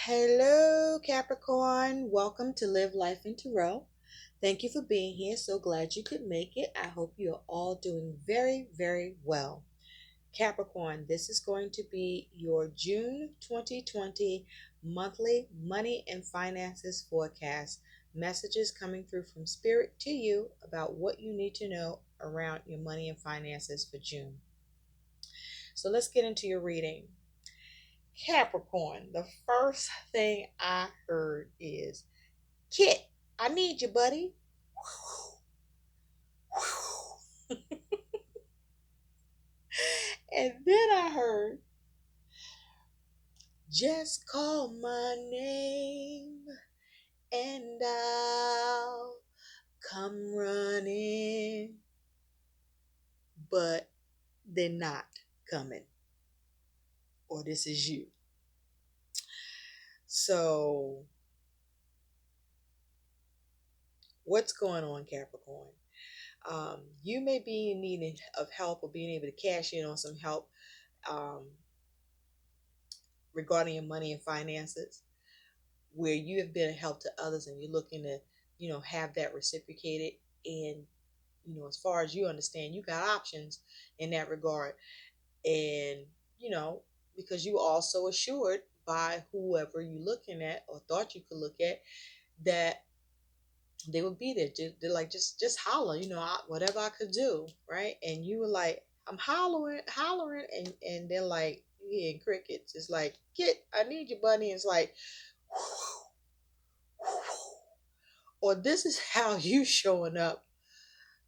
Hello, Capricorn. Welcome to Live Life in Tarot. Thank you for being here. So glad you could make it. I hope you are all doing very, very well. Capricorn, this is going to be your June 2020 monthly money and finances forecast. Messages coming through from Spirit to you about what you need to know around your money and finances for June. So let's get into your reading. Capricorn, the first thing I heard is, Kit, I need you, buddy. And then I heard, just call my name and I'll come running. But they're not coming. Or this is you. So, what's going on, Capricorn? You may be in need of help or being able to cash in on some help um, regarding your money and finances, where you have been a help to others and you're looking to, have that reciprocated. And, as far as you understand, you got options in that regard. And, you know, because you also assured by whoever you're looking at or thought you could look at that they would be there. They're like, just holler, whatever I could do, right? And you were like, I'm hollering, and they're like, you hearing crickets. It's like, I need you, buddy. And it's like, or this is how you showing up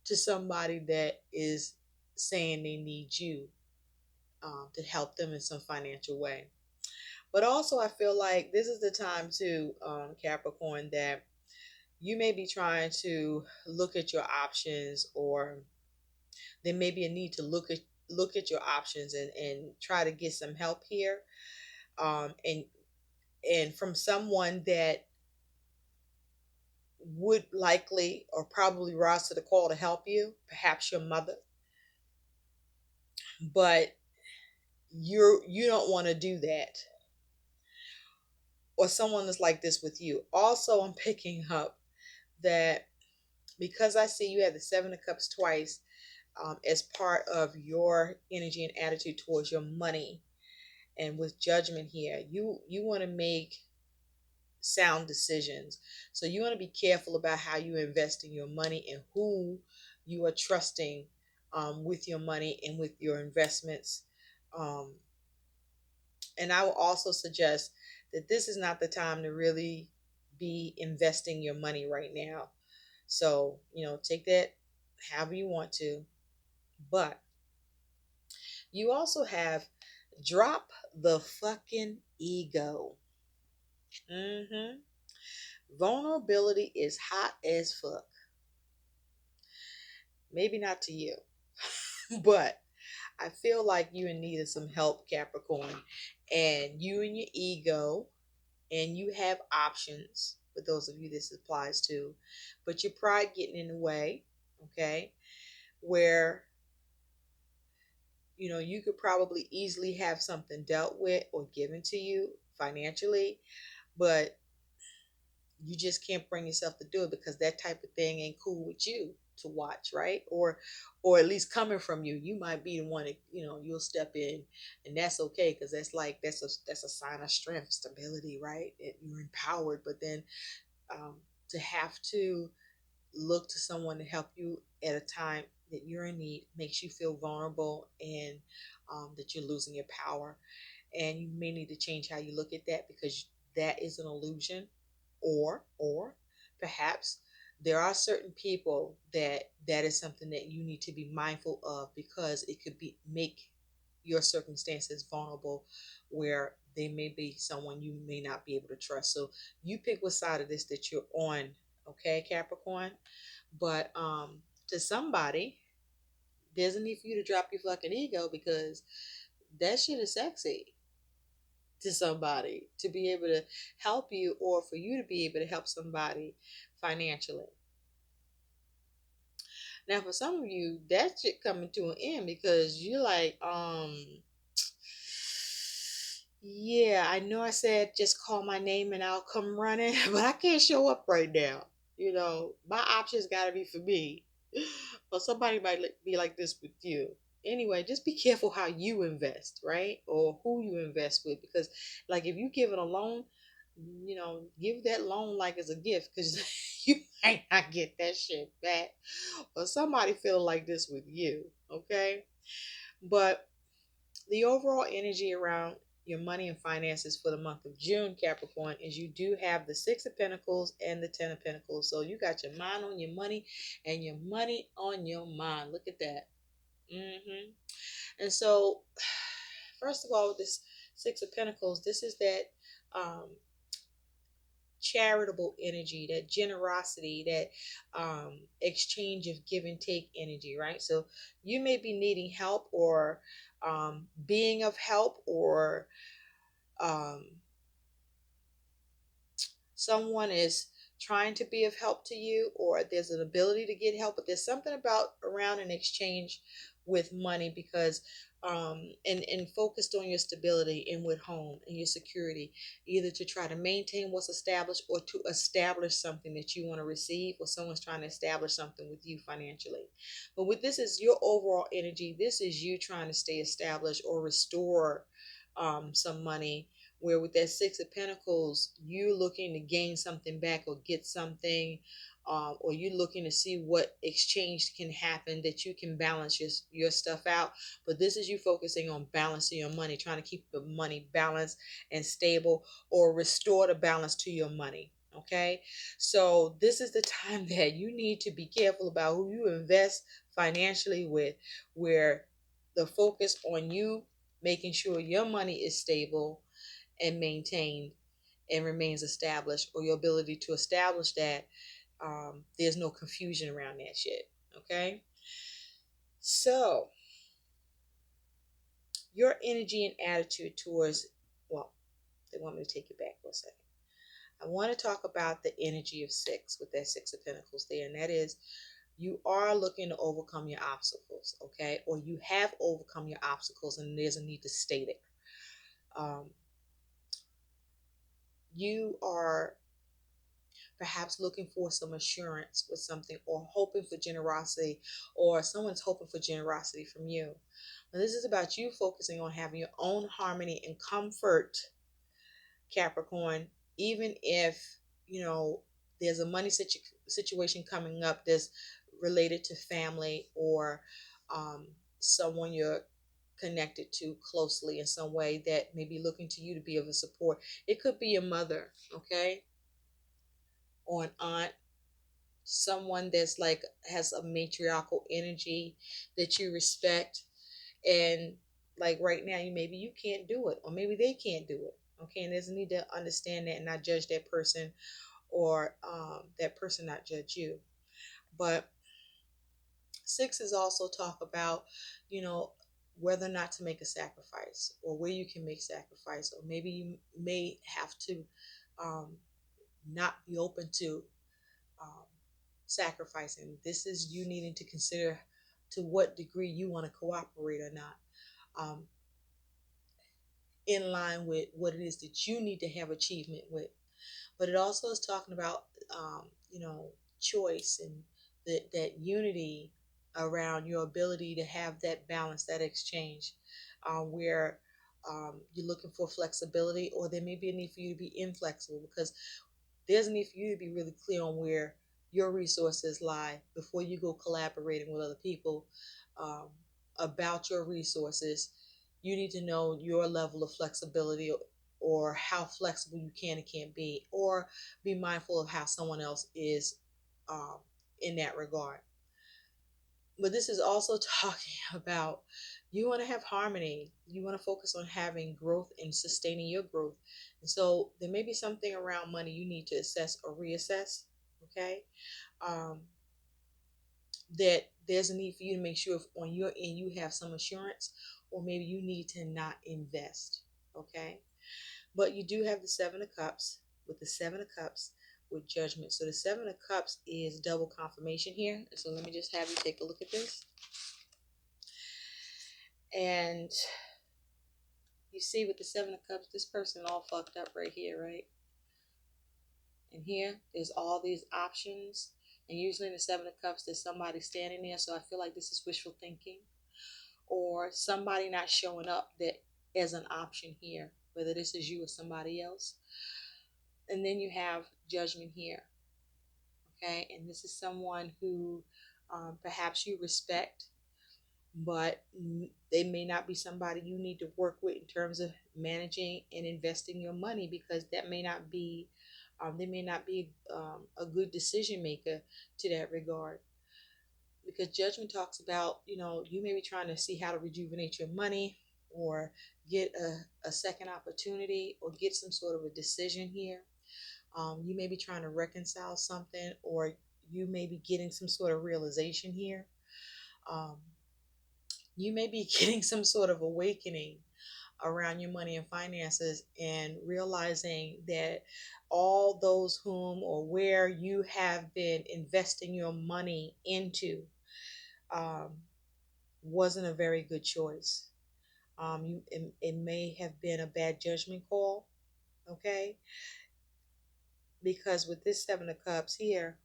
to somebody that is saying they need you to help them in some financial way. But also, I feel like this is the time to Capricorn, that you may be trying to look at your options, or there may be a need to look at your options and try to get some help here, and from someone that would likely or probably rise to the call to help you, perhaps your mother, but you don't want to do that, or someone that's like this with you. Also, I'm picking up that because I see you have the Seven of Cups twice, as part of your energy and attitude towards your money, and with Judgment here, you want to make sound decisions. So you want to be careful about how you invest in your money and who you are trusting with your money and with your investments. Um, and I will also suggest that this is not the time to really be investing your money right now. So, take that however you want to. But you also have drop the fucking ego. Vulnerability is hot as fuck. Maybe not to you, but I feel like you in need of some help, Capricorn. And you and your ego, and you have options for those of you this applies to, but your pride getting in the way, okay? Where you could probably easily have something dealt with or given to you financially, but you just can't bring yourself to do it because that type of thing ain't cool with you to watch, right? Or at least coming from you, you might be the one that you'll step in, and that's okay, because that's a sign of strength, stability, right? You're empowered. But then to have to look to someone to help you at a time that you're in need makes you feel vulnerable, and that you're losing your power. And you may need to change how you look at that, because that is an illusion. Or perhaps there are certain people that is something that you need to be mindful of, because it could be make your circumstances vulnerable, where they may be someone you may not be able to trust. So you pick what side of this that you're on, okay, Capricorn? But to somebody, there's a need for you to drop your fucking ego, because that shit is sexy to somebody, to be able to help you, or for you to be able to help somebody financially. Now, for some of you, that shit coming to an end, because you're like, Yeah, I know I said just call my name and I'll come running, but I can't show up right now. My options got to be for me. But somebody might be like this with you. Anyway, just be careful how you invest, right? Or who you invest with. Because, like, if you give it a loan, give that loan like as a gift because you might not get that shit back. Or somebody feel like this with you, okay? But the overall energy around your money and finances for the month of June, Capricorn, is you do have the Six of Pentacles and the Ten of Pentacles. So you got your mind on your money and your money on your mind. Look at that. And so, first of all, with this Six of Pentacles, this is that um, charitable energy, that generosity, that exchange of give and take energy, right? So you may be needing help or being of help or um, someone is trying to be of help to you or there's an ability to get help, but there's something about around an exchange with money because and focused on your stability and with home and your security, either to try to maintain what's established or to establish something that you want to receive, or someone's trying to establish something with you financially. But with this is your overall energy, this is you trying to stay established or restore some money, where with that Six of Pentacles, you looking to gain something back or get something, or you looking to see what exchange can happen that you can balance your stuff out. But this is you focusing on balancing your money, trying to keep the money balanced and stable or restore the balance to your money. Okay, so this is the time that you need to be careful about who you invest financially with, where the focus on you making sure your money is stable and maintained and remains established, or your ability to establish that there's no confusion around that shit. Okay, so your energy and attitude towards, well, they want me to take it back for a second. I want to talk about the energy of six with that Six of Pentacles there, and that is you are looking to overcome your obstacles, okay, or you have overcome your obstacles and there's a need to state it. um, you are perhaps looking for some assurance with something or hoping for generosity, or someone's hoping for generosity from you. Now, this is about you focusing on having your own harmony and comfort, Capricorn, even if, there's a money situation coming up that's related to family or someone you're connected to closely in some way that may be looking to you to be of a support. It could be your mother, okay, or an aunt, someone that's like has a matriarchal energy that you respect, and like right now you can't do it, or maybe they can't do it, okay, and there's a need to understand that and not judge that person, or that person not judge you. But six is also talk about, you know whether or not to make a sacrifice, or where you can make sacrifice, or maybe you may have to um, not be open to um, sacrificing. This is you needing to consider to what degree you want to cooperate or not, um, in line with what it is that you need to have achievement with. But it also is talking about, choice and that unity around your ability to have that balance, that exchange, where you're looking for flexibility, or there may be a need for you to be inflexible, because there's a need for you to be really clear on where your resources lie before you go collaborating with other people um, about your resources. You need to know your level of flexibility, or how flexible you can and can't be, or be mindful of how someone else is um, in that regard. But this is also talking about you want to have harmony. You want to focus on having growth and sustaining your growth. And so there may be something around money you need to assess or reassess. Okay. Um, that there's a need for you to make sure if on your end you have some assurance, or maybe you need to not invest. Okay. But you do have the Seven of Cups, with the Seven of Cups with Judgment. So the Seven of Cups is double confirmation here. So let me just have you take a look at this. And You see with the Seven of Cups, this person all fucked up right here, right? And here, there's all these options. And usually in the Seven of Cups, there's somebody standing there. So I feel like this is wishful thinking. Or somebody not showing up that as an option here, whether this is you or somebody else. And then you have Judgment here. Okay? And this is someone who perhaps you respect, but they may not be somebody you need to work with in terms of managing and investing your money, because that may not be they may not be a good decision maker to that regard. Because Judgment talks about, you may be trying to see how to rejuvenate your money, or get a second opportunity, or get some sort of a decision here. You may be trying to reconcile something, or you may be getting some sort of realization here. um, you may be getting some sort of awakening around your money and finances, and realizing that all those whom or where you have been investing your money into um, wasn't a very good choice. It may have been a bad judgment call, okay? Because with this Seven of Cups here,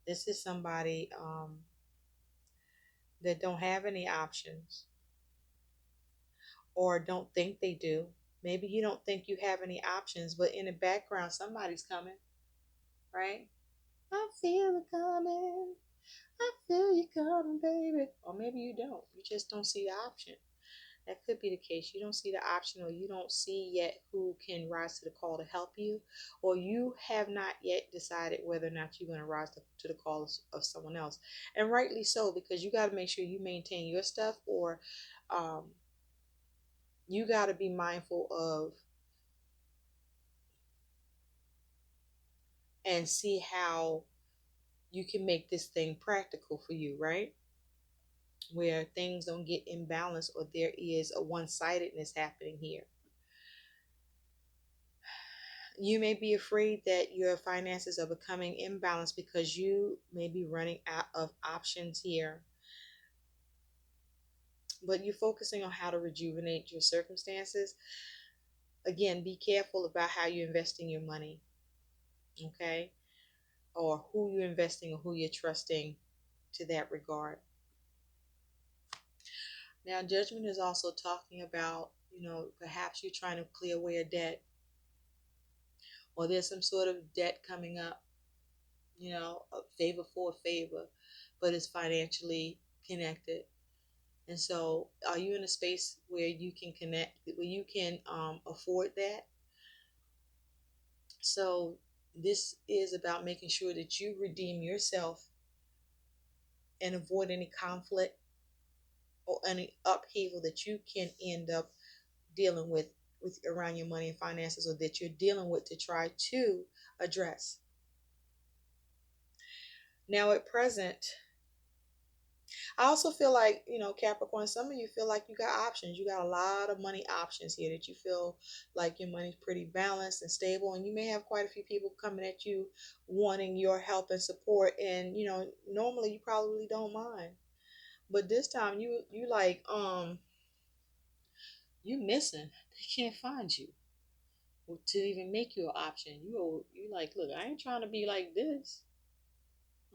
this is somebody that don't have any options, or don't think they do. Maybe you don't think you have any options, but in the background, somebody's coming, right? I feel it coming. I feel you coming, baby. Or maybe you don't. You just don't see the option. That could be the case. You don't see the option, or you don't see yet who can rise to the call to help you, or you have not yet decided whether or not you're going to rise to the call of someone else. And rightly so, because you got to make sure you maintain your stuff, or um, you got to be mindful of and see how you can make this thing practical for you, right? Where things don't get imbalanced, or there is a one-sidedness happening here. You may be afraid that your finances are becoming imbalanced because you may be running out of options here. But you're focusing on how to rejuvenate your circumstances. Again, be careful about how you're investing your money, okay? Or who you're investing, or who you're trusting to that regard. Now, Judgment is also talking about, perhaps you're trying to clear away a debt, or there's some sort of debt coming up, a favor for a favor, but it's financially connected. And so, are you in a space where you can connect, where you can afford that? So, this is about making sure that you redeem yourself and avoid any conflict or any upheaval that you can end up dealing with around your money and finances, or that you're dealing with to try to address. Now, at present, I also feel like, Capricorn, some of you feel like you got options. You got a lot of money options here, that you feel like your money's pretty balanced and stable. And you may have quite a few people coming at you wanting your help and support. And, normally you probably don't mind. But this time you like, you missing. They can't find you to even make you an option. You like, look, I ain't trying to be like this.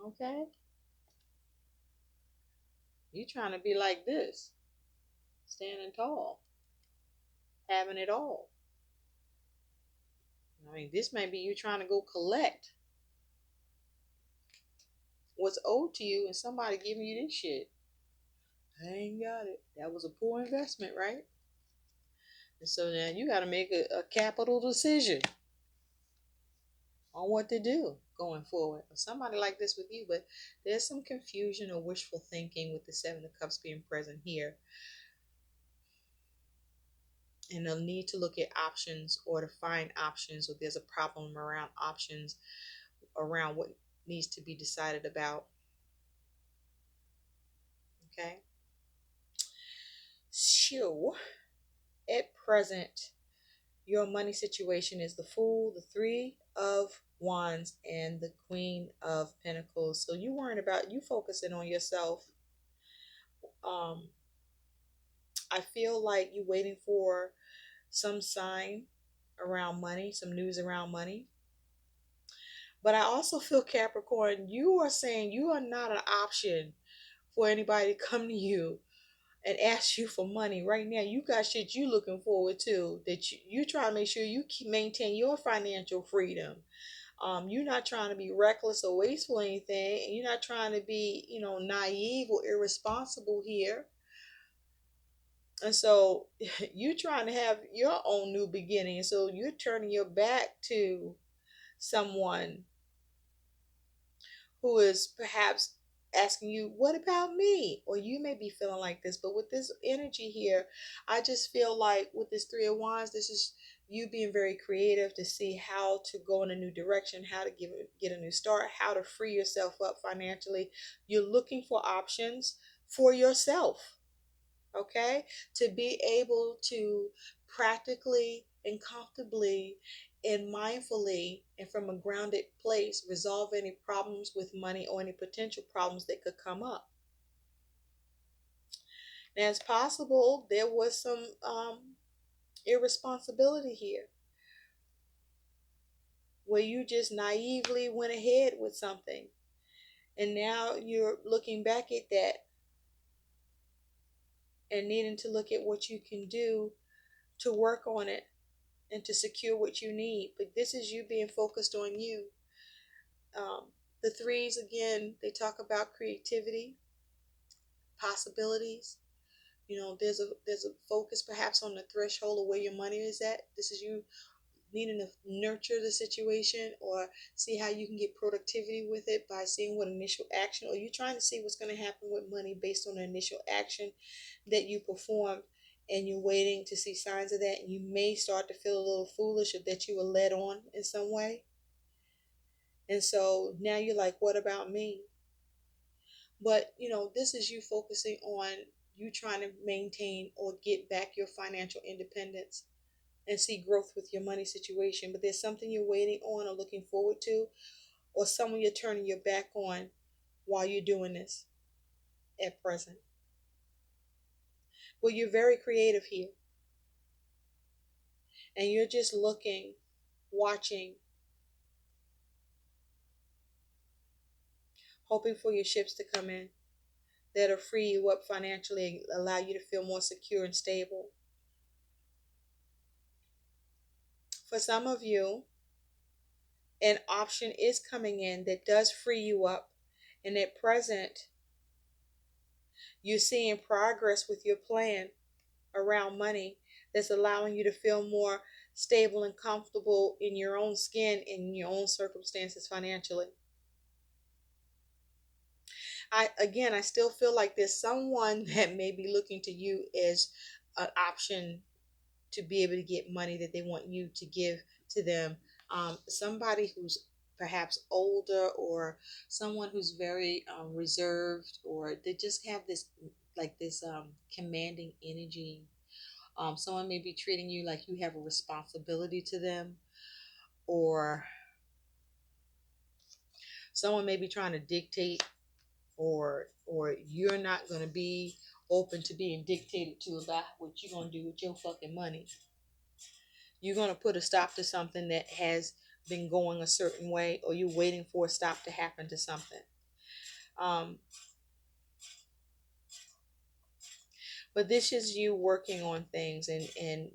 Okay? You trying to be like this. Standing tall. Having it all. I mean, this may be you trying to go collect what's owed to you, and somebody giving you this shit. I ain't got it. That was a poor investment, right? And so now you got to make a capital decision on what to do going forward. Somebody like this with you, but there's some confusion or wishful thinking with the Seven of Cups being present here. And they'll need to look at options, or to find options, or there's a problem around options, around what needs to be decided about. Okay? So, at present, your money situation is the Fool, the Three of Wands, and the Queen of Pentacles. So you worrying about, you focusing on yourself, um, I feel like you're waiting for some sign around money, some news around money. But I also feel, Capricorn, you are saying you are not an option for anybody to come to you and ask you for money right now. You got shit you looking forward to, that you try to make sure you keep maintain your financial freedom. You're not trying to be reckless or wasteful or anything, and you're not trying to be, naive or irresponsible here. And so you're trying to have your own new beginning. So you're turning your back to someone who is perhaps asking you, what about me? Or you may be feeling like this, but with this energy here, I just feel like with this Three of Wands, this is you being very creative to see how to go in a new direction, how to get a new start, how to free yourself up financially. You're looking for options for yourself, okay? To be able to practically and comfortably and mindfully and from a grounded place resolve any problems with money or any potential problems that could come up. Now, it's possible there was some irresponsibility here where you just naively went ahead with something, and now you're looking back at that and needing to look at what you can do to work on it and to secure what you need. But this is you being focused on you. The threes, again, they talk about creativity, possibilities. There's a focus perhaps on the threshold of where your money is at. This is you needing to nurture the situation or see how you can get productivity with it by seeing what initial action, or you trying to see what's going to happen with money based on the initial action that you performed, and you're waiting to see signs of that, and you may start to feel a little foolish or that you were led on in some way. And so now you're like, what about me? But this is you focusing on you trying to maintain or get back your financial independence and see growth with your money situation. But there's something you're waiting on or looking forward to, or someone you're turning your back on while you're doing this at present. Well, you're very creative here, and you're just looking, watching, hoping for your ships to come in that'll free you up financially and allow you to feel more secure and stable. For some of you, an option is coming in that does free you up, and at present, you're seeing progress with your plan around money that's allowing you to feel more stable and comfortable in your own skin, in your own circumstances financially. I still feel like there's someone that may be looking to you as an option to be able to get money that they want you to give to them. Somebody who's perhaps older, or someone who's very reserved, or they just have this like this commanding energy. Someone may be treating you like you have a responsibility to them, or someone may be trying to dictate, or you're not going to be open to being dictated to about what you're going to do with your fucking money. You're going to put a stop to something that has been going a certain way, or you're waiting for a stop to happen to something. Um, but this is you working on things, and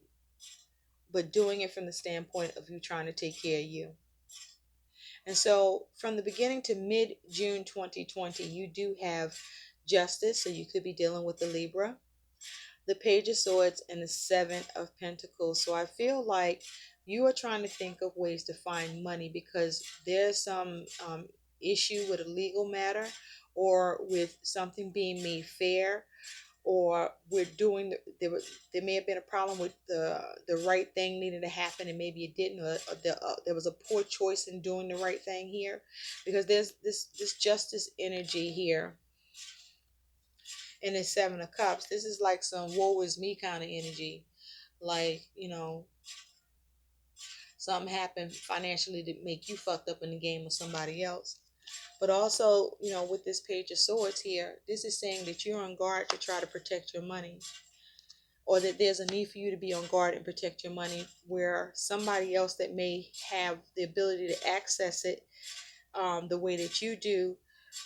but doing it from the standpoint of you trying to take care of you. And so from the beginning to mid June 2020, you do have justice. So you could be dealing with the Libra, the Page of Swords, and the Seven of Pentacles. So I feel like you are trying to think of ways to find money because there's some issue with a legal matter, or with something being made fair, or we're doing there may have been a problem with the right thing needed to happen and maybe it didn't, or there was a poor choice in doing the right thing here, because there's this justice energy here in the Seven of Cups. This is like some woe is me kind of energy, like something happened financially to make you fucked up in the game of somebody else. But also, with this Page of Swords here, this is saying that you're on guard to try to protect your money. or that there's a need for you to be on guard and protect your money, where somebody else that may have the ability to access it the way that you do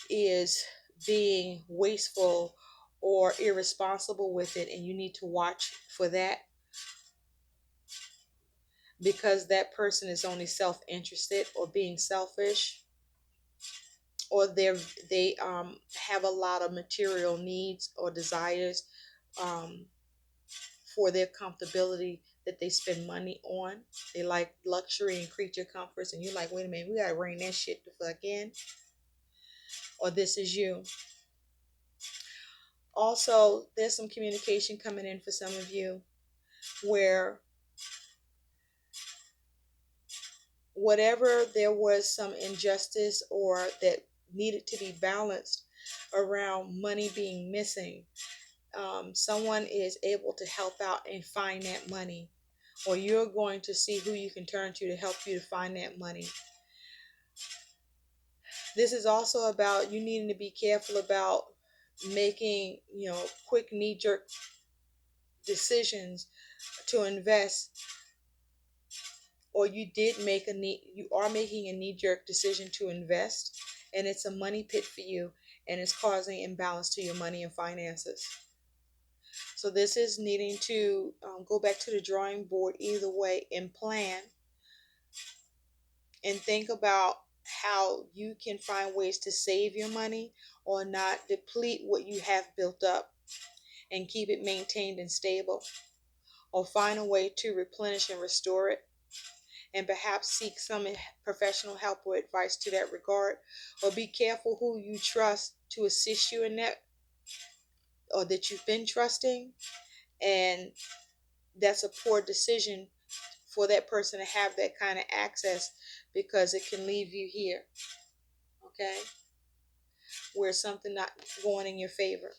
is being wasteful or irresponsible with it, and you need to watch for that, because that person is only self-interested or being selfish, or they have a lot of material needs or desires um, for their comfortability that they spend money on. They like luxury and creature comforts, and you're like, wait a minute, we gotta bring that shit the fuck in, or this is you. Also, there's some communication coming in for some of you where whatever there was some injustice or that needed to be balanced around money being missing, someone is able to help out and find that money, or you're going to see who you can turn to help you to find that money. This is also about you needing to be careful about making, quick knee-jerk decisions to invest, or you are making a knee-jerk decision to invest, and it's a money pit for you, and it's causing imbalance to your money and finances. So this is needing to go back to the drawing board either way and plan and think about how you can find ways to save your money or not deplete what you have built up and keep it maintained and stable, or find a way to replenish and restore it, and perhaps seek some professional help or advice to that regard, or be careful who you trust to assist you in that, or that you've been trusting, and that's a poor decision for that person to have that kind of access, because it can leave you here, okay, where something not going in your favor.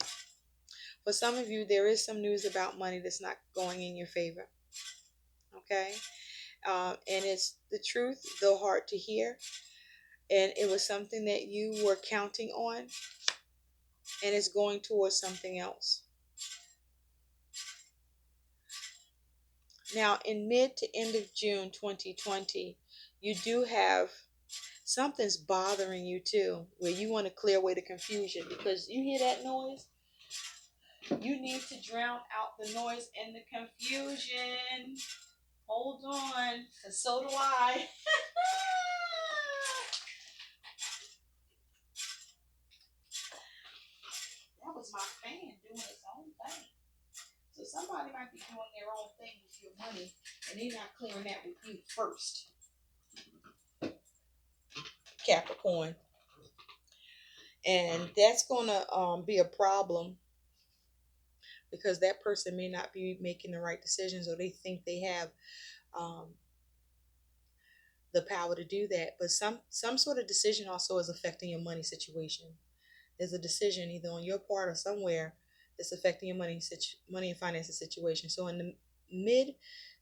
For some of you, there is some news about money that's not going in your favor, okay, and it's the truth, though hard to hear, and it was something that you were counting on, and it's going towards something else. Now, in mid to end of June 2020, you do have something's bothering you too, where you want to clear away the confusion, because you hear that noise. You need to drown out the noise and the confusion. Hold on, because so do I. That was my fan doing its own thing. So somebody might be doing their own thing with your money, and they're not clearing that with you first, Capricorn. And that's going to be a problem, because that person may not be making the right decisions, or they think they have um, the power to do that. But some sort of decision also is affecting your money situation. There's a decision either on your part or somewhere that's affecting your money and finances situation. So in the mid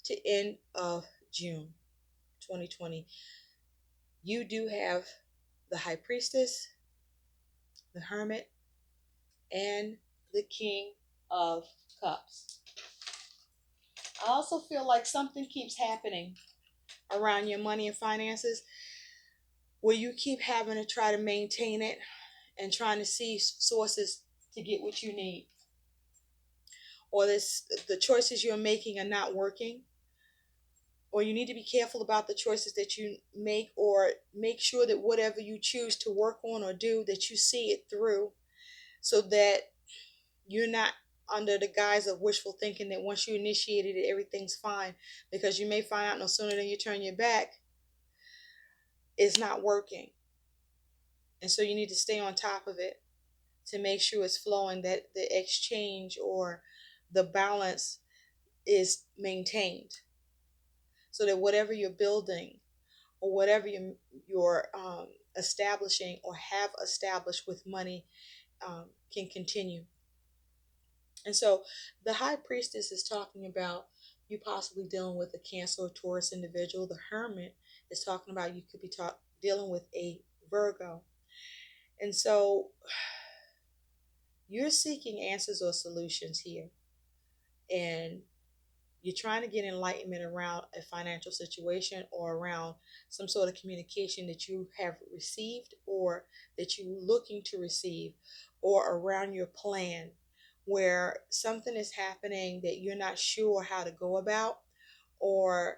to end of June 2020, you do have the High Priestess, the Hermit, and the King of Cups. I also feel like something keeps happening around your money and finances, where you keep having to try to maintain it and trying to see sources to get what you need, or the choices you're making are not working, or you need to be careful about the choices that you make, or make sure that whatever you choose to work on or do, that you see it through, so that you're not under the guise of wishful thinking that once you initiated it, everything's fine, because you may find out no sooner than you turn your back it's not working. And so you need to stay on top of it to make sure it's flowing, that the exchange or the balance is maintained, so that whatever you're building or whatever you're establishing or have established with money can continue. And so the High Priestess is talking about you possibly dealing with a Cancer or Taurus individual. The Hermit is talking about you could be dealing with a Virgo. And so you're seeking answers or solutions here. and you're trying to get enlightenment around a financial situation or around some sort of communication that you have received or that you're looking to receive, or around your plan where something is happening that you're not sure how to go about, or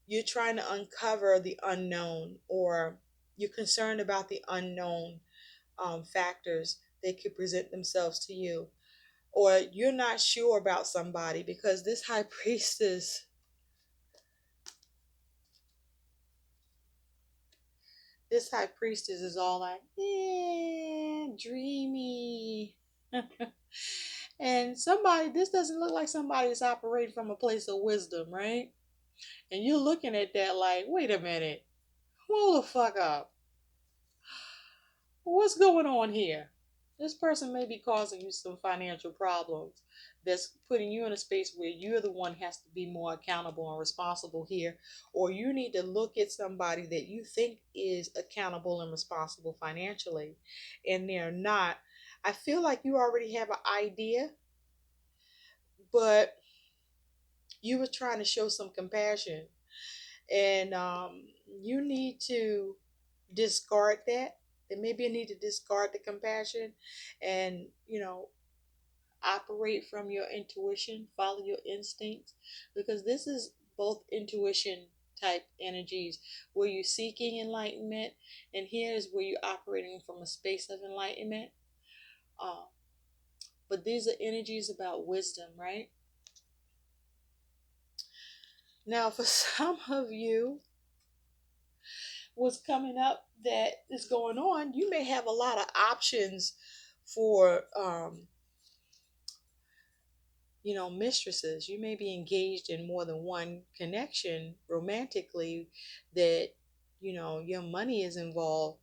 you're trying to uncover the unknown, or you're concerned about the unknown factors that could present themselves to you, or you're not sure about somebody because this high priestess is all like, yeah, dreamy. And somebody, this doesn't look like somebody that's operating from a place of wisdom, right? And you're looking at that like, wait a minute, hold the fuck up. What's going on here? This person may be causing you some financial problems that's putting you in a space where you're the one has to be more accountable and responsible here, or you need to look at somebody that you think is accountable and responsible financially and they're not. I feel like you already have an idea, but you were trying to show some compassion, and you need to discard that. Then maybe you need to discard the compassion and, operate from your intuition, follow your instincts, because this is both intuition type energies where you're seeking enlightenment, and here is where you're operating from a space of enlightenment. Uh, but these are energies about wisdom, right? Now, for some of you, what's coming up that is going on, you may have a lot of options for mistresses. You may be engaged in more than one connection romantically, that your money is involved,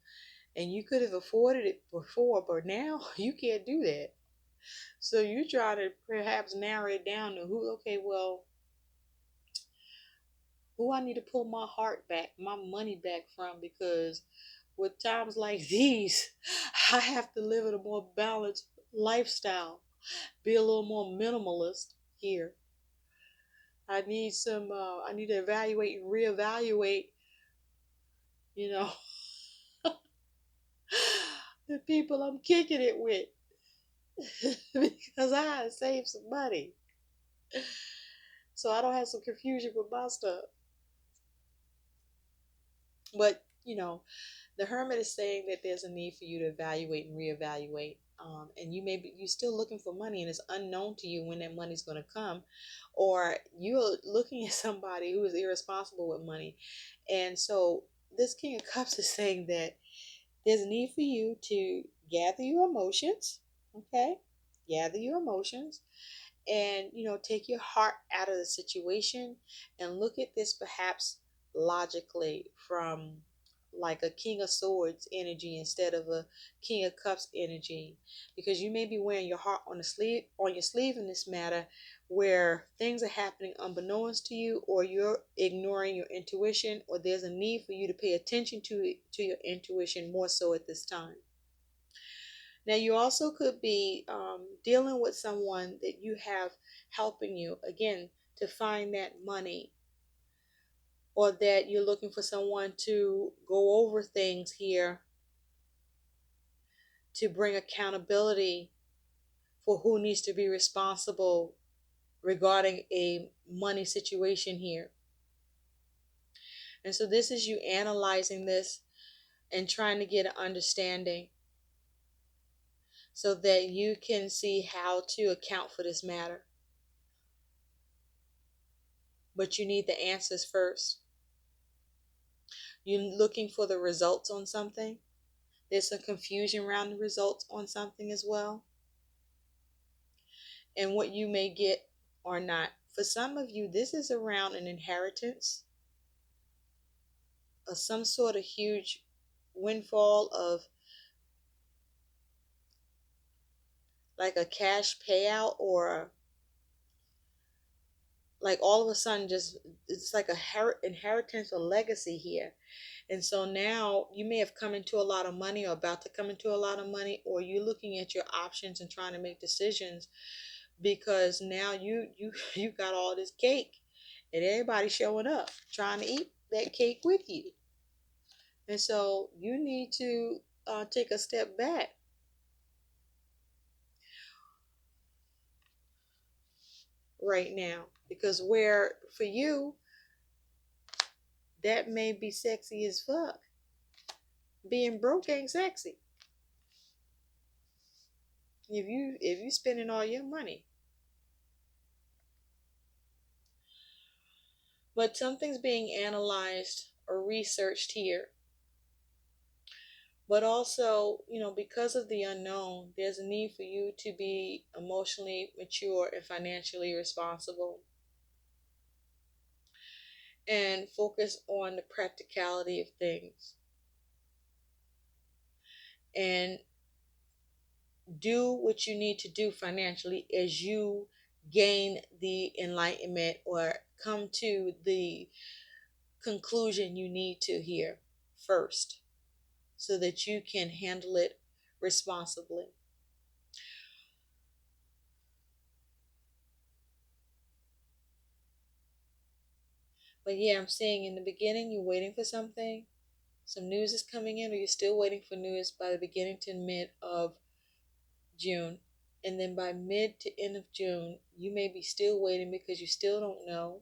and you could have afforded it before, but now you can't do that. So you're trying to perhaps narrow it down to who, okay, well, who I need to pull my heart back, my money back from, because with times like these, I have to live in a more balanced lifestyle, be a little more minimalist here. I need to evaluate and reevaluate, you know, the people I'm kicking it with because I gotta save some money. So I don't have some confusion with my stuff. But, the hermit is saying that there's a need for you to evaluate and reevaluate. And you're still looking for money, and it's unknown to you when that money's going to come, or you're looking at somebody who is irresponsible with money. And so this King of Cups is saying that there's a need for you to gather your emotions, okay? Gather your emotions, and take your heart out of the situation and look at this perhaps logically from like a King of Swords energy instead of a King of Cups energy, because you may be wearing your heart on your sleeve in this matter, where things are happening unbeknownst to you, or you're ignoring your intuition, or there's a need for you to pay attention to your intuition more so at this time. Now, you also could be dealing with someone that you have helping you, again, to find that money, or that you're looking for someone to go over things here to bring accountability for who needs to be responsible regarding a money situation here. And so this is you analyzing this and trying to get an understanding so that you can see how to account for this matter. But you need the answers first. You're looking for the results on something. There's some confusion around the results on something as well, and what you may get or not. For some of you, this is around an inheritance or some sort of huge windfall of like a cash payout, or like all of a sudden just it's like a inheritance or legacy here. And so now you may have come into a lot of money or about to come into a lot of money, or you're looking at your options and trying to make decisions. because now you got all this cake and everybody showing up trying to eat that cake with you. And so you need to take a step back right now, because where for you that may be sexy as fuck, being broke ain't sexy if you spending all your money. But something's being analyzed or researched here. But also, because of the unknown, there's a need for you to be emotionally mature and financially responsible and focus on the practicality of things and do what you need to do financially as you gain the enlightenment or come to the conclusion you need to here first so that you can handle it responsibly. But yeah, I'm saying in the beginning, you're waiting for something, some news is coming in, or you're still waiting for news by the beginning to mid of June. And then by mid to end of June, you may be still waiting because you still don't know,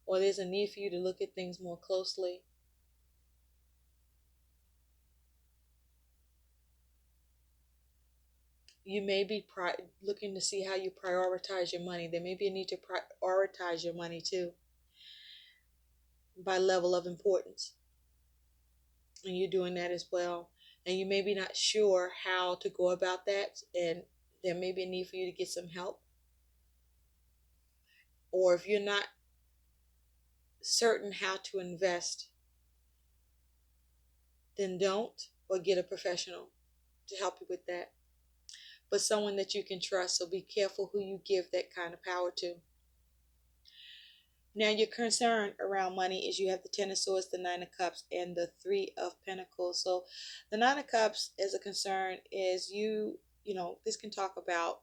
or there's a need for you to look at things more closely. You may be looking to see how you prioritize your money. There may be a need to prioritize your money too by level of importance. And you're doing that as well. And you may be not sure how to go about that. And there may be a need for you to get some help. Or if you're not certain how to invest, then don't, or get a professional to help you with that. But someone that you can trust. So be careful who you give that kind of power to. Now, your concern around money is you have the Ten of Swords, the Nine of Cups, and the Three of Pentacles. So, the Nine of Cups as a concern is this can talk about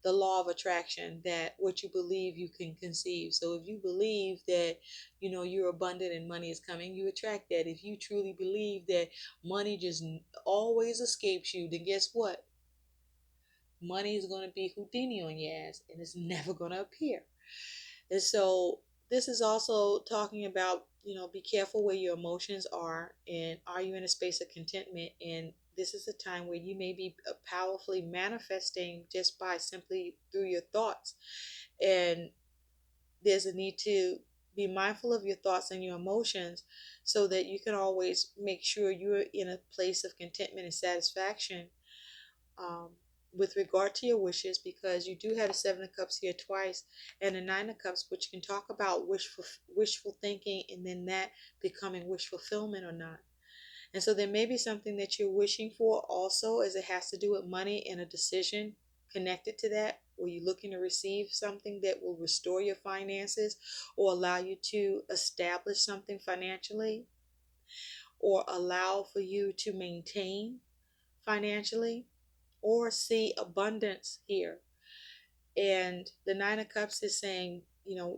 the law of attraction, that what you believe you can conceive. So, if you believe that you're abundant and money is coming, you attract that. If you truly believe that money just always escapes you, then guess what? Money is going to be Houdini on your ass, and it's never going to appear. And so this is also talking about, be careful where your emotions are, and are you in a space of contentment? And this is a time where you may be powerfully manifesting just by simply through your thoughts. And there's a need to be mindful of your thoughts and your emotions so that you can always make sure you're in a place of contentment and satisfaction um, with regard to your wishes, because you do have the Seven of Cups here twice and the Nine of Cups, which can talk about wishful thinking and then that becoming wish fulfillment or not. And so there may be something that you're wishing for also, as it has to do with money and a decision connected to that, or you're looking to receive something that will restore your finances or allow you to establish something financially or allow for you to maintain financially or see abundance here. And the Nine of Cups is saying,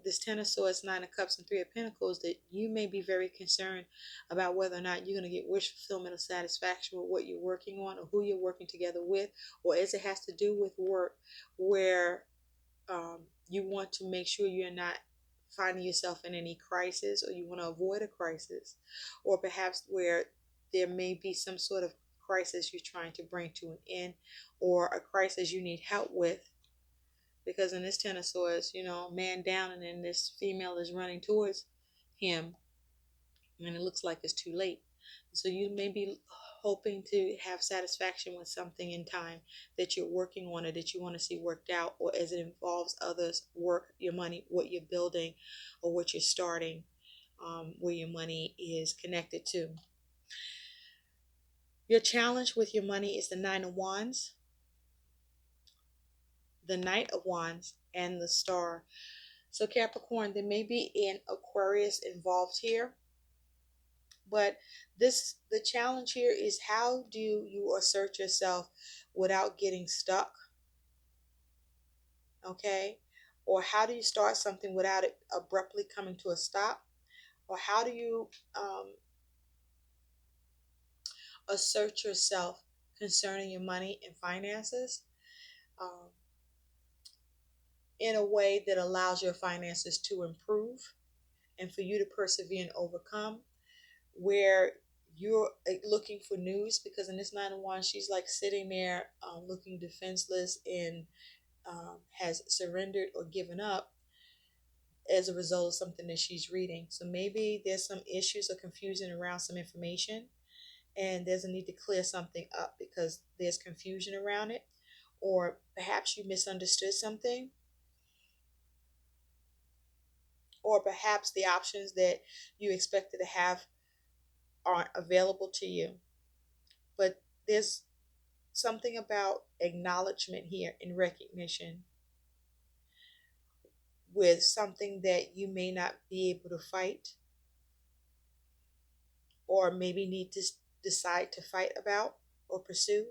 this Ten of Swords, Nine of Cups, and Three of Pentacles, that you may be very concerned about whether or not you're going to get wish fulfillment or satisfaction with what you're working on or who you're working together with, or as it has to do with work, where you want to make sure you're not finding yourself in any crisis, or you want to avoid a crisis, or perhaps where there may be some sort of crisis you're trying to bring to an end, or a crisis you need help with. Because in this Ten of Swords, man down, and then this female is running towards him, and it looks like it's too late. So you may be hoping to have satisfaction with something in time that you're working on or that you want to see worked out, or as it involves others, work, your money, what you're building or what you're starting, where your money is connected to. Your challenge with your money is the Nine of Wands, the Knight of Wands, and the Star. So Capricorn, there may be an Aquarius involved here, but the challenge here is, how do you assert yourself without getting stuck Okay? Or how do you start something without it abruptly coming to a stop? Or how do you assert yourself concerning your money and finances um, in a way that allows your finances to improve and for you to persevere and overcome? Where you're looking for news, because in this 9-1, she's like sitting there looking defenseless and has surrendered or given up as a result of something that she's reading. So maybe there's some issues or confusion around some information, and there's a need to clear something up because there's confusion around it, or perhaps you misunderstood something, or perhaps the options that you expected to have aren't available to you. But there's something about acknowledgement here and recognition with something that you may not be able to fight or maybe need to decide to fight about or pursue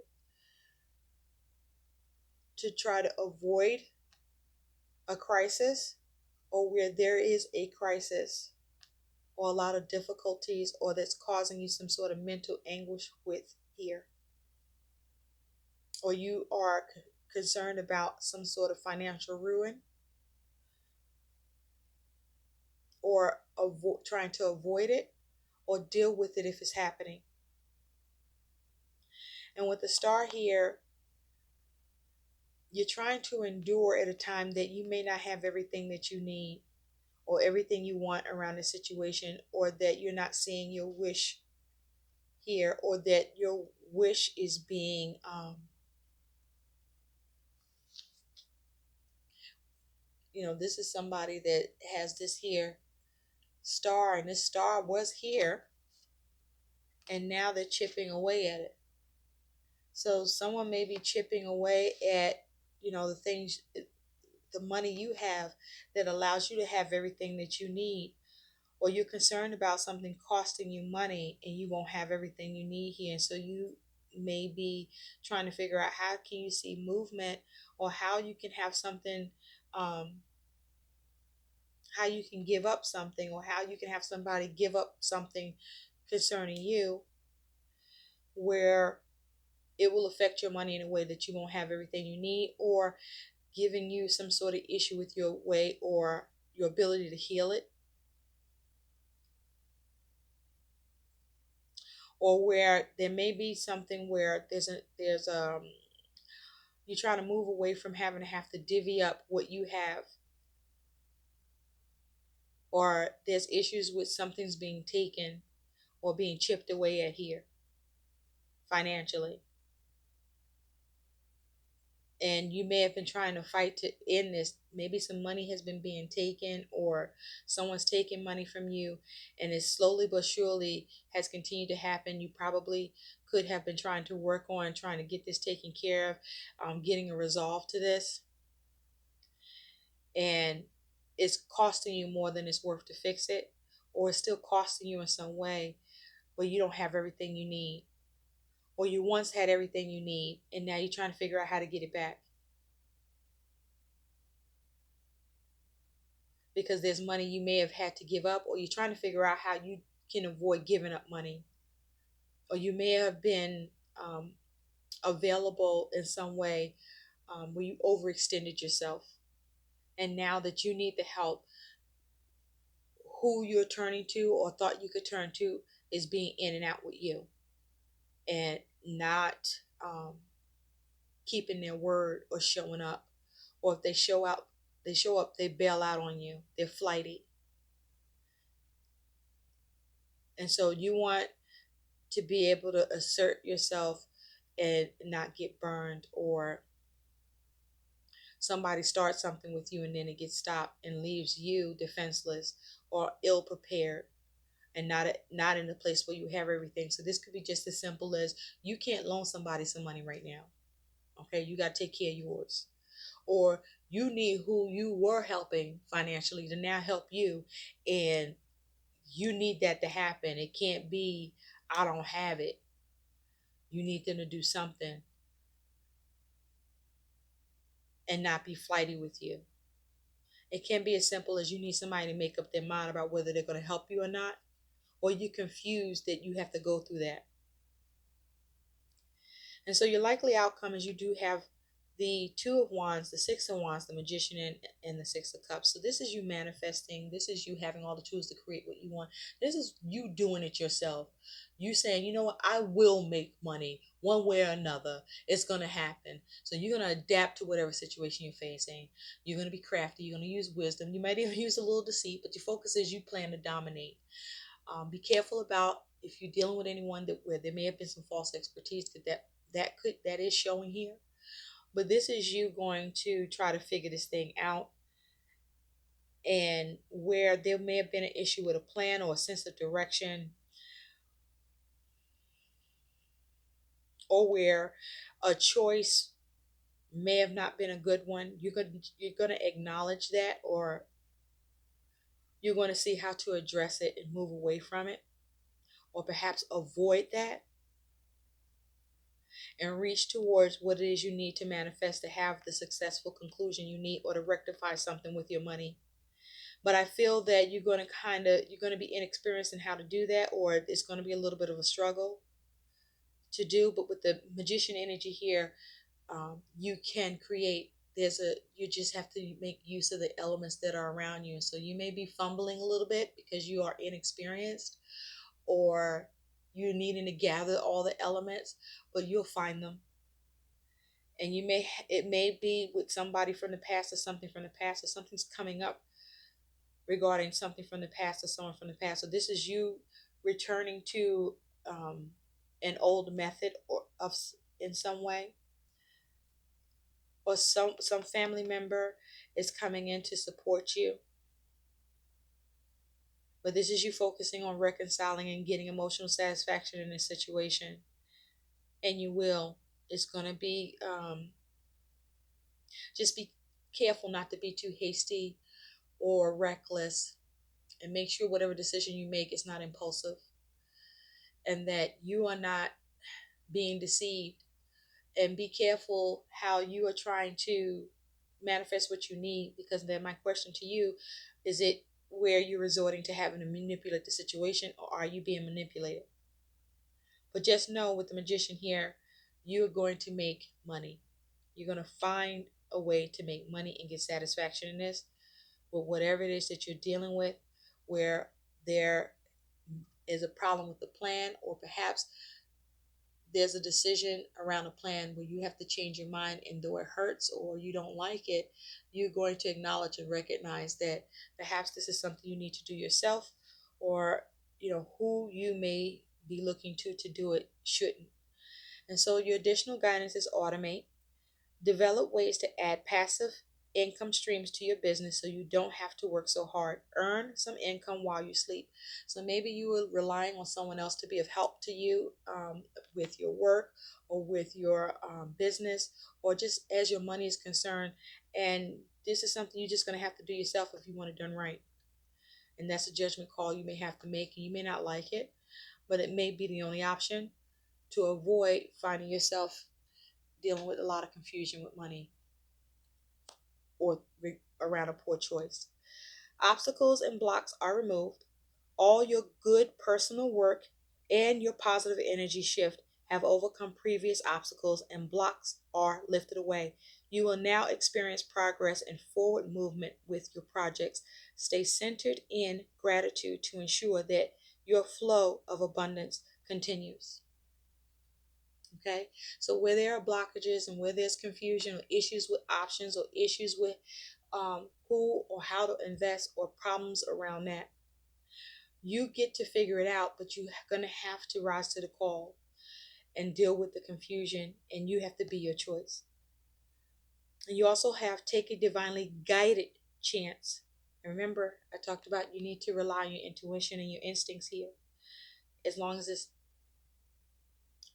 to try to avoid a crisis, or where there is a crisis or a lot of difficulties or that's causing you some sort of mental anguish with here, or you are concerned about some sort of financial ruin or trying to avoid it or deal with it if it's happening. And with the star here, you're trying to endure at a time that you may not have everything that you need or everything you want around the situation, or that you're not seeing your wish here, or that your wish is being this is somebody that has this here star, and this star was here and now they're chipping away at it. So someone may be chipping away at the things, the money you have that allows you to have everything that you need, or you're concerned about something costing you money and you won't have everything you need here. And so you may be trying to figure out how can you see movement, or how you can have something, um, how you can give up something, or how you can have somebody give up something concerning you, where it will affect your money in a way that you won't have everything you need, or giving you some sort of issue with your way or your ability to heal it, or where there may be something where there's you're trying to move away from having to have to divvy up what you have, or there's issues with something's being taken or being chipped away at here financially, and you may have been trying to fight to end this. Maybe some money has been being taken, or someone's taking money from you, and it slowly but surely has continued to happen. You probably could have been trying to work on trying to get this taken care of, getting a resolve to this, and it's costing you more than it's worth to fix it, or it's still costing you in some way, but you don't have everything you need, or you once had everything you need and now you're trying to figure out how to get it back because there's money you may have had to give up, or you're trying to figure out how you can avoid giving up money, or you may have been available in some way where you overextended yourself, and now that you need the help, who you're turning to or thought you could turn to is being in and out with you and not keeping their word or showing up, or if they show up, they bail out on you, they're flighty. And so you want to be able to assert yourself and not get burned, or somebody starts something with you and then it gets stopped and leaves you defenseless or ill prepared and not in a place where you have everything. So this could be just as simple as you can't loan somebody some money right now. Okay, you got to take care of yours. Or you need who you were helping financially to now help you, and you need that to happen. It can't be I don't have it. You need them to do something. and not be flighty with you. It can be as simple as you need somebody to make up their mind about whether they're going to help you or not, or you're confused that you have to go through that. And so your likely outcome is you do have the Two of Wands, the Six of Wands, the Magician, and the Six of Cups. So this is you manifesting. This is you having all the tools to create what you want. This is you doing it yourself. You saying, you know what, I will make money one way or another. It's going to happen. So you're going to adapt to whatever situation you're facing. You're going to be crafty. You're going to use wisdom. You might even use a little deceit, but your focus is you plan to dominate. Be careful about if you're dealing with anyone that where there may have been some false expertise that is showing here. But this is you going to try to figure this thing out, and where there may have been an issue with a plan or a sense of direction, or where a choice may have not been a good one. You're going to acknowledge that, or you're going to see how to address it and move away from it, or perhaps avoid that and reach towards what it is you need to manifest to have the successful conclusion you need, or to rectify something with your money. But I feel that you're going to be inexperienced in how to do that, or it's going to be a little bit of a struggle to do. But with the Magician energy here, you can create. You just have to make use of the elements that are around you. So you may be fumbling a little bit because you are inexperienced, or you're needing to gather all the elements, but you'll find them. And it may be with somebody from the past, or something from the past, or something's coming up regarding something from the past, or someone from the past. So this is you returning to an old method, or of in some way, or some family member is coming in to support you. But this is you focusing on reconciling and getting emotional satisfaction in this situation, and you will. It's going to be just be careful not to be too hasty or reckless, and make sure whatever decision you make is not impulsive, and that you are not being deceived. And be careful how you are trying to manifest what you need, because then my question to you is, it where you're resorting to having to manipulate the situation, or are you being manipulated? But just know, with the Magician here, you're going to make money. You're going to find a way to make money and get satisfaction in this. But whatever it is that you're dealing with, where there is a problem with the plan, or perhaps there's a decision around a plan where you have to change your mind, and though it hurts or you don't like it, you're going to acknowledge and recognize that perhaps this is something you need to do yourself, or who you may be looking to do it shouldn't. And so your additional guidance is automate. Develop ways to add passive income streams to your business so you don't have to work so hard. Earn some income while you sleep. So maybe you are relying on someone else to be of help to you with your work, or with your business, or just as your money is concerned. And this is something you're just going to have to do yourself if you want it done right. And that's a judgment call you may have to make. And you may not like it, but it may be the only option to avoid finding yourself dealing with a lot of confusion with money, or around a poor choice. Obstacles and blocks are removed. All your good personal work and your positive energy shift have overcome previous obstacles, and blocks are lifted away. You will now experience progress and forward movement with your projects. Stay centered in gratitude to ensure that your flow of abundance continues. Okay, so where there are blockages, and where there's confusion, or issues with options, or issues with who or how to invest, or problems around that, you get to figure it out. But you're going to have to rise to the call and deal with the confusion, and you have to be your choice. And you also have take a divinely guided chance. And remember, I talked about you need to rely on your intuition and your instincts here, as long as it's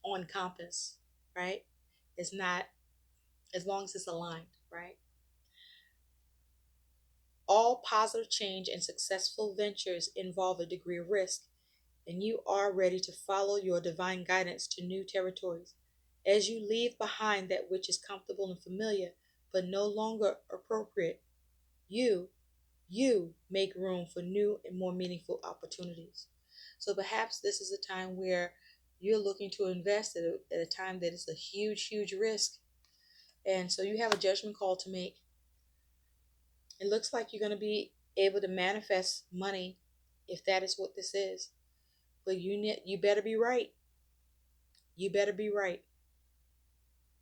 on compass, right? It's not, as long as it's aligned, right? All positive change and successful ventures involve a degree of risk, and you are ready to follow your divine guidance to new territories. As you leave behind that which is comfortable and familiar, but no longer appropriate. You, you make room for new and more meaningful opportunities. So perhaps this is a time where you're looking to invest at a time that is a huge, huge risk. And so you have a judgment call to make. It looks like you're going to be able to manifest money if that is what this is. But you better be right. You better be right.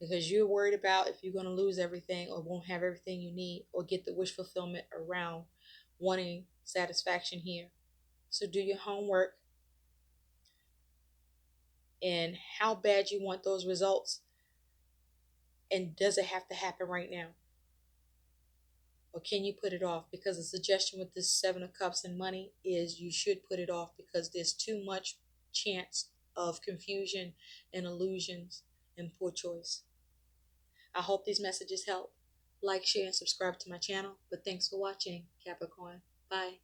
Because you're worried about if you're going to lose everything or won't have everything you need or get the wish fulfillment around wanting satisfaction here. So do your homework and how bad you want those results, and does it have to happen right now? Or can you put it off? Because the suggestion with this Seven of Cups and money is you should put it off because there's too much chance of confusion and illusions and poor choice. I hope these messages help. Like, share, and subscribe to my channel. But thanks for watching, Capricorn. Bye.